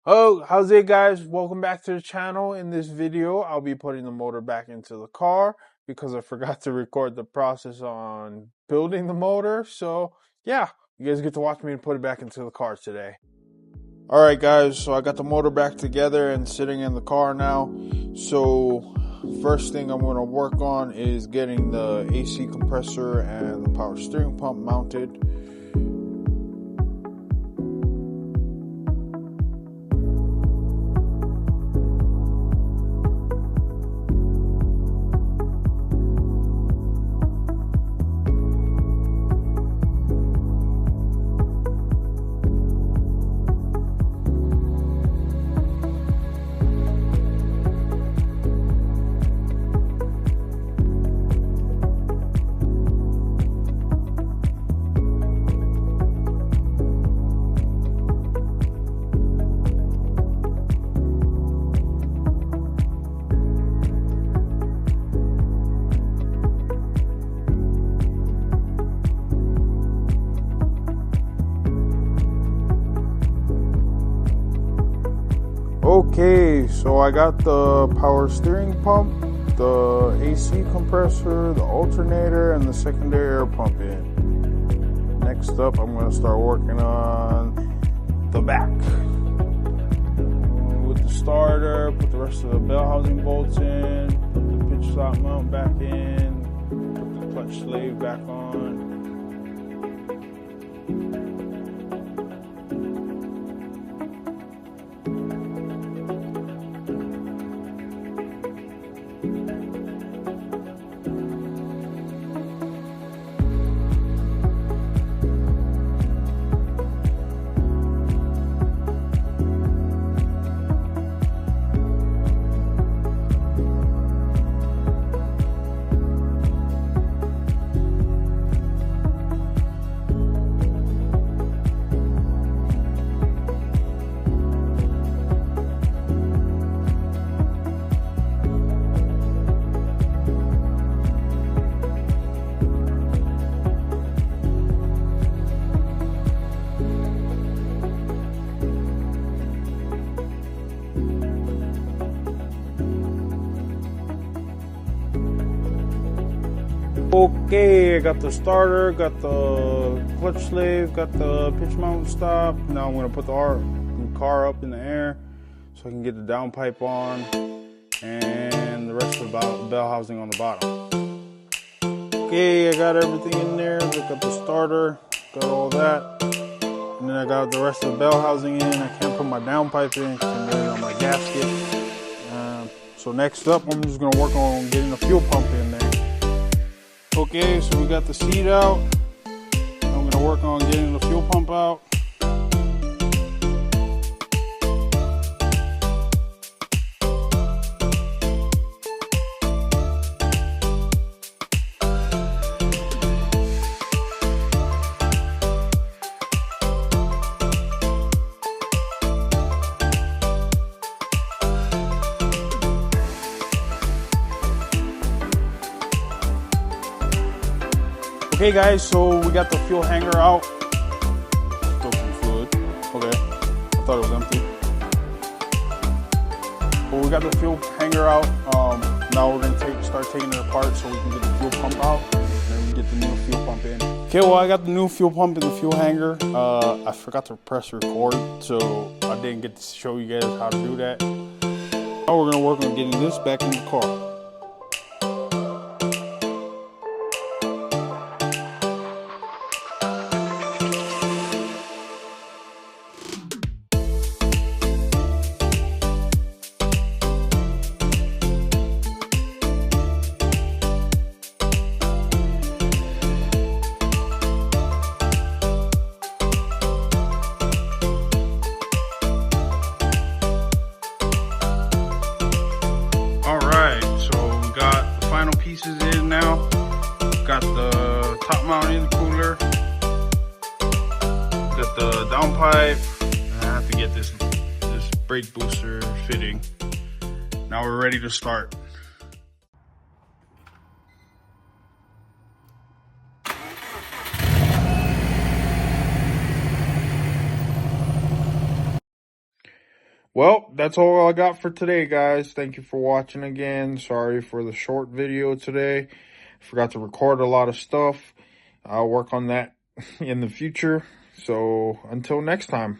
Oh, how's it, guys? Welcome back to the channel. In this video, I'll be putting the motor back into the car because I forgot to record the process on building the motor. So yeah, you guys get to watch me put it back into the car today. Alright guys, so I got the motor back together and sitting in the car now. So first thing I'm going to work on is getting the AC compressor and the power steering pump mounted. Okay, so I got the power steering pump, the AC compressor, the alternator, and the secondary air pump in. Next up, I'm going to start working on the back. With the starter, put the rest of the bell housing bolts in, put the pitch slot mount back in, put the clutch slave back on. Okay, I got the starter, got the clutch slave, got the pitch mount stop. Now I'm going to put the car up in the air so I can get the downpipe on and the rest of the bell housing on the bottom. Okay, I got everything in there. Look at the starter, got all that. And then I got the rest of the bell housing in. I can't put my downpipe in because I'm waiting on my gasket. So next up, I'm just going to work on getting the fuel pump in there. Okay, so we got the seat out. I'm gonna work on getting the fuel pump out. Okay guys, so we got the fuel hanger out. Still some fluid. Okay, I thought it was empty. But we got the fuel hanger out. Now we're gonna start taking it apart so we can get the fuel pump out and then we get the new fuel pump in. Okay, well I got the new fuel pump in the fuel hanger. I forgot to press record, so I didn't get to show you guys how to do that. Now we're gonna work on getting this back in the car. Pieces in now. Got the top mount intercooler, got the downpipe, and I have to get this brake booster fitting. Now we're ready to start. Well, that's all I got for today, guys. Thank you for watching again. Sorry for the short video today. Forgot to record a lot of stuff. I'll work on that in the future. So until next time.